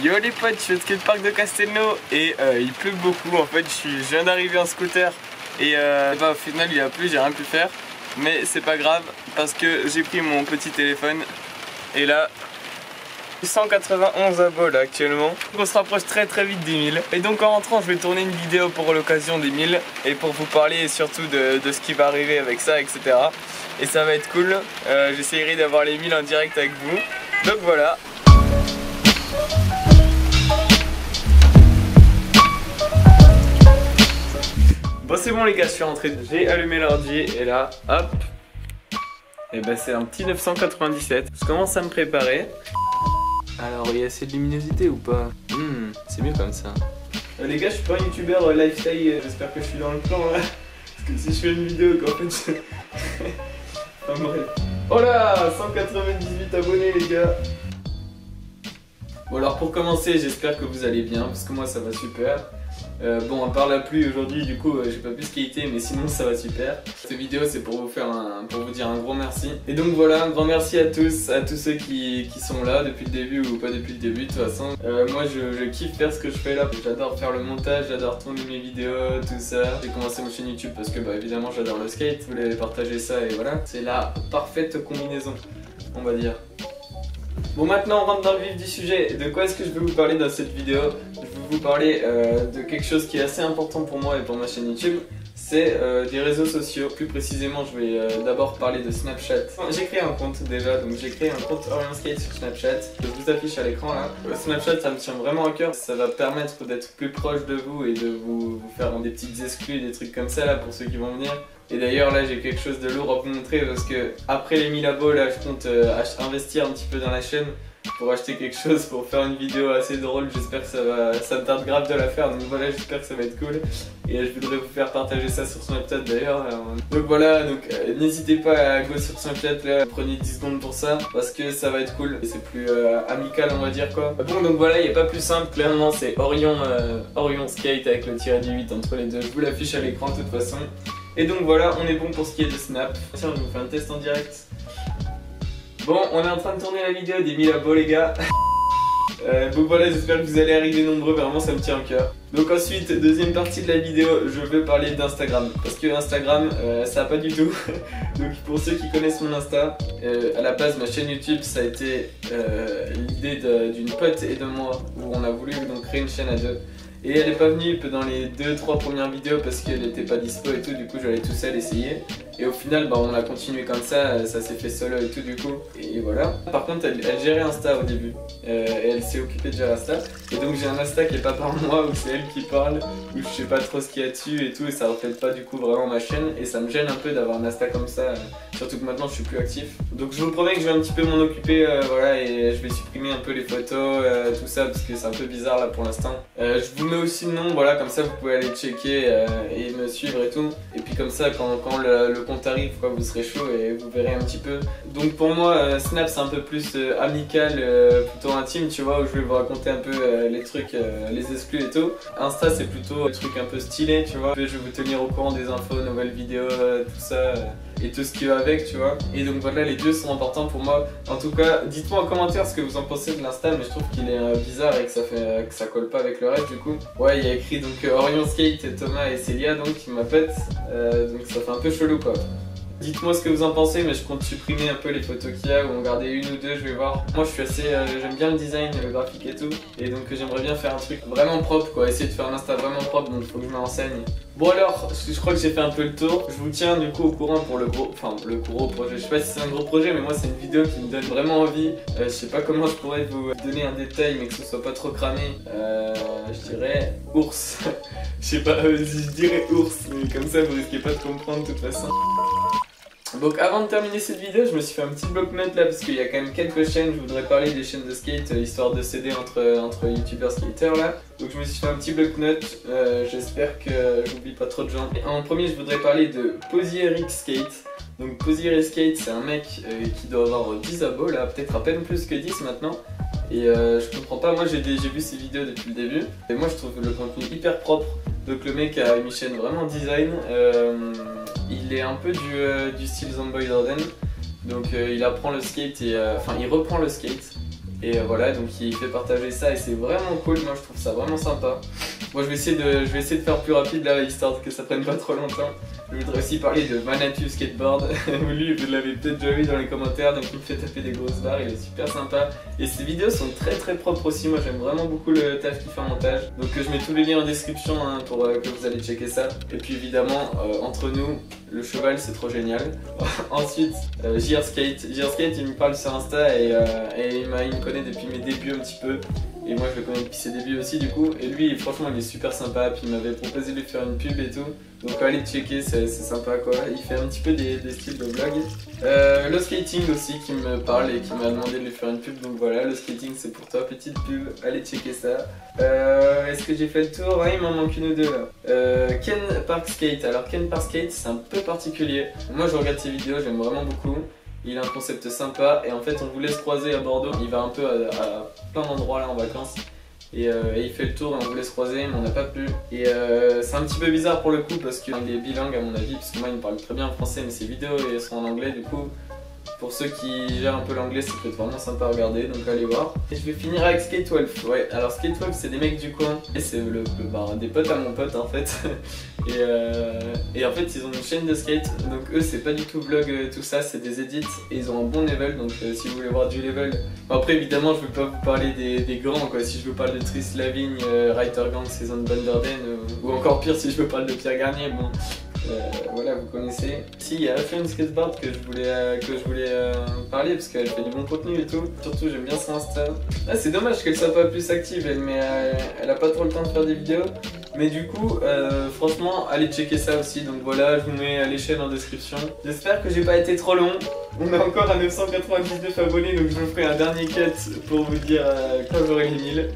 Yo les potes, je suis au skatepark de Castelnau et il pleut beaucoup. En fait, je viens d'arriver en scooter et au final il a plu, j'ai rien pu faire. Mais c'est pas grave parce que j'ai pris mon petit téléphone et là 191 abos là actuellement. On se rapproche très vite des 1000. Et donc en rentrant je vais tourner une vidéo pour l'occasion des 1000 et pour vous parler surtout de ce qui va arriver avec ça, etc. Et ça va être cool. J'essaierai d'avoir les 1000 en direct avec vous. Donc voilà. Bon c'est bon les gars, je suis rentré, j'ai allumé l'ordi et là, hop, et ben c'est un petit 997. Je commence à me préparer. Alors il y a assez de luminosité ou pas? C'est mieux comme ça. Les gars, je suis pas un youtubeur lifestyle, j'espère que je suis dans le plan là. Parce que si je fais une vidéo qu'en fait je... Enfin bref. Oh là, 198 abonnés les gars. Bon alors pour commencer, j'espère que vous allez bien, parce que moi ça va super. Bon, à part la pluie aujourd'hui, du coup j'ai pas pu skater, mais sinon ça va super. Cette vidéo c'est pour vous faire pour vous dire un gros merci. Et donc voilà, un grand merci à tous ceux qui sont là depuis le début ou pas depuis le début de toute façon. Moi je kiffe faire ce que je fais là, j'adore faire le montage, j'adore tourner mes vidéos, tout ça. J'ai commencé mon chaîne YouTube parce que bah évidemment j'adore le skate, vous voulez partager ça et voilà. C'est la parfaite combinaison, on va dire. Bon, maintenant on rentre dans le vif du sujet. De quoi est-ce que je vais vous parler dans cette vidéo? Je vais vous parler de quelque chose qui est assez important pour moi et pour ma chaîne YouTube. C'est des réseaux sociaux. Plus précisément, je vais d'abord parler de Snapchat. J'ai créé un compte déjà, donc j'ai créé un compte Orion Skate sur Snapchat. Je vous affiche à l'écran là. Snapchat, ça me tient vraiment à cœur. Ça va permettre d'être plus proche de vous et de vous faire des petites exclus, des trucs comme ça là pour ceux qui vont venir. Et d'ailleurs là j'ai quelque chose de lourd à vous montrer parce que après les 1000 abos là je compte investir un petit peu dans la chaîne pour acheter quelque chose pour faire une vidéo assez drôle. J'espère que ça me tarde grave de la faire, donc voilà, j'espère que ça va être cool. Et je voudrais vous faire partager ça sur Snapchat d'ailleurs. Donc voilà, n'hésitez pas à go sur Snapchat là, prenez 10 secondes pour ça parce que ça va être cool et c'est plus amical on va dire quoi. Bon donc voilà, il n'y a pas plus simple, clairement c'est Orion Skate avec le tiré du 8 entre les deux. Je vous l'affiche à l'écran de toute façon. Et donc voilà, on est bon pour ce qui est de Snap. Tiens, je vous fais un test en direct. Bon, on est en train de tourner la vidéo des 1000 abos les gars. Donc voilà, j'espère que vous allez arriver nombreux, vraiment ça me tient au cœur. Donc ensuite, deuxième partie de la vidéo, je veux parler d'Instagram. Parce que Instagram, ça va pas du tout. Donc pour ceux qui connaissent mon Insta, à la base ma chaîne YouTube ça a été l'idée d'une pote et de moi. Où on a voulu donc créer une chaîne à deux. Et elle est pas venue dans les 2-3 premières vidéos parce qu'elle était pas dispo et tout, du coup j'allais tout seul essayer. Et au final bah, on a continué comme ça s'est fait solo et tout du coup. Et voilà. Par contre elle gérait Insta au début. Et elle s'est occupée de gérer Insta. Et donc j'ai un Insta qui est pas par moi, où c'est elle qui parle, où je sais pas trop ce qu'il y a dessus et tout. Et ça reflète pas du coup vraiment ma chaîne. Et ça me gêne un peu d'avoir un Insta comme ça. Surtout que maintenant je suis plus actif. Donc je vous promets que je vais un petit peu m'en occuper, voilà, et je vais supprimer un peu les photos, tout ça, parce que c'est un peu bizarre là pour l'instant. Je vous mets aussi le nom, voilà, comme ça vous pouvez aller checker et me suivre et tout. Et puis comme ça quand le compte arrive, quoi, vous serez chaud et vous verrez un petit peu. Donc pour moi, Snap c'est un peu plus amical, plutôt intime, tu vois, où je vais vous raconter un peu les trucs, les exclus et tout. Insta c'est plutôt un truc un peu stylé, tu vois. Je vais vous tenir au courant des infos, nouvelles vidéos, tout ça. Et tout ce qui va avec, tu vois. Et donc voilà, les deux sont importants pour moi. En tout cas, dites-moi en commentaire ce que vous en pensez de l'Insta, mais je trouve qu'il est bizarre et que ça colle pas avec le reste du coup. Ouais, il y a écrit donc Orion Skate, Thomas et Célia donc qui m'appellent, donc ça fait un peu chelou quoi. Dites-moi ce que vous en pensez, mais je compte supprimer un peu les photos qu'il y a ou en garder une ou deux, je vais voir. Moi je suis assez, j'aime bien le design, le graphique et tout, et donc j'aimerais bien faire un truc vraiment propre quoi, essayer de faire un Insta vraiment propre, donc il faut que je me renseigne. Bon alors, je crois que j'ai fait un peu le tour, je vous tiens du coup au courant pour le gros projet, je sais pas si c'est un gros projet, mais moi c'est une vidéo qui me donne vraiment envie. Je sais pas comment je pourrais vous donner un détail mais que ce soit pas trop cramé, je dirais ours. Je sais pas, je dirais ours, mais comme ça vous risquez pas de comprendre de toute façon. Donc avant de terminer cette vidéo, je me suis fait un petit bloc-notes là parce qu'il y a quand même quelques chaînes, je voudrais parler des chaînes de skate histoire de s'aider entre youtubeurs skaters là. Donc je me suis fait un petit bloc-notes, j'espère que j'oublie pas trop de gens. En premier je voudrais parler de Posy Eric Skate. Donc Posy Eric Skate c'est un mec qui doit avoir 10 abos là, peut-être à peine plus que 10 maintenant. Et je comprends pas, moi j'ai vu ses vidéos depuis le début et moi je trouve le contenu hyper propre. Donc le mec a une chaîne vraiment design, il est un peu du style Zomboid Arden. Donc il apprend le skate et enfin il reprend le skate Et voilà, donc il fait partager ça et c'est vraiment cool, moi je trouve ça vraiment sympa. Moi je vais essayer de faire plus rapide là, histoire que ça prenne pas trop longtemps. Je voudrais aussi parler de Manatu Skateboard. Lui vous l'avez peut-être déjà vu dans les commentaires, donc il me fait taper des grosses barres, il est super sympa. Et ses vidéos sont très propres aussi, moi j'aime vraiment beaucoup le taf qu'il fait en montage. Donc je mets tous les liens en description hein, pour que vous allez checker ça. Et puis évidemment, entre nous, le cheval c'est trop génial. Ensuite, JR Skate, il me parle sur Insta et il me connaît depuis mes débuts un petit peu. Et moi je le connais depuis ses débuts aussi du coup. Et lui franchement il est super sympa, puis il m'avait proposé de lui faire une pub et tout. Donc allez checker, c'est sympa quoi. Il fait un petit peu des styles de vlog. Le skating aussi qui me parle et qui m'a demandé de lui faire une pub. Donc voilà, le skating c'est pour toi, petite pub, allez checker ça. Est-ce que j'ai fait le tour? Ouais, il m'en manque une ou deux là. Ken Park Skate, alors Ken Park Skate c'est un peu particulier. Moi je regarde ses vidéos, j'aime vraiment beaucoup. Il a un concept sympa et en fait on voulait se croiser à Bordeaux. Il va un peu à plein d'endroits là en vacances. Et il fait le tour et on voulait se croiser mais on n'a pas pu. Et c'est un petit peu bizarre pour le coup parce qu'il est bilingue à mon avis. Parce que moi il me parle très bien français mais ses vidéos sont en anglais du coup. Pour ceux qui gèrent un peu l'anglais, ça peut être vraiment sympa à regarder, donc allez voir. Et je vais finir avec Skate Wolf. Ouais, alors Skate Wolf, c'est des mecs du coin. Et c'est des potes à mon pote en fait. et en fait, ils ont une chaîne de skate. Donc eux, c'est pas du tout vlog, tout ça, c'est des edits. Et ils ont un bon level, donc si vous voulez voir du level. Bon, après, évidemment, je vais pas vous parler des grands, quoi. Si je vous parle de Tris Lavigne, Ryder Gang, Saison Van Der Ven, ou encore pire, si je veux parler de Pierre Garnier, bon. Voilà, vous connaissez. Si, il y a Fun Skateboard que je voulais parler parce qu'elle fait du bon contenu et tout. Surtout, j'aime bien son Insta. Ah, c'est dommage qu'elle soit pas plus active, mais elle a pas trop le temps de faire des vidéos. Mais du coup, franchement, allez checker ça aussi. Donc voilà, je vous mets les chaînes en description. J'espère que j'ai pas été trop long. On est encore à 999 abonnés, donc je vous ferai un dernier cut pour vous dire quand j'aurai les 1000.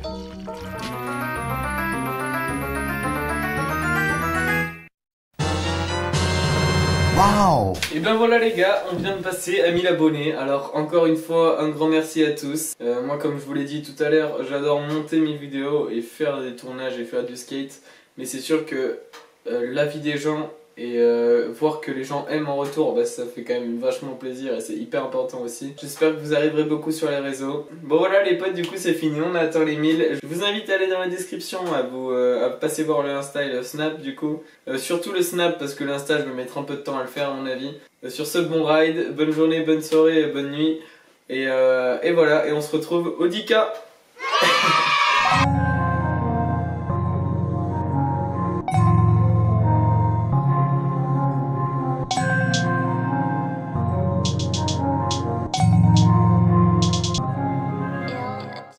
Wow. Et ben voilà les gars, on vient de passer à 1000 abonnés. Alors encore une fois, un grand merci à tous. Moi comme je vous l'ai dit tout à l'heure, j'adore monter mes vidéos et faire des tournages et faire du skate. Mais c'est sûr que l'avis des gens et voir que les gens aiment en retour, bah, ça fait quand même vachement plaisir et c'est hyper important aussi. J'espère que vous arriverez beaucoup sur les réseaux. Bon voilà les potes, du coup c'est fini, on a atteint les 1000. Je vous invite à aller dans la description, à passer voir le Insta et le Snap du coup. Surtout le Snap parce que l'Insta je vais mettre un peu de temps à le faire à mon avis. Sur ce, bon ride, bonne journée, bonne soirée, bonne nuit. Et voilà, et on se retrouve au 10K.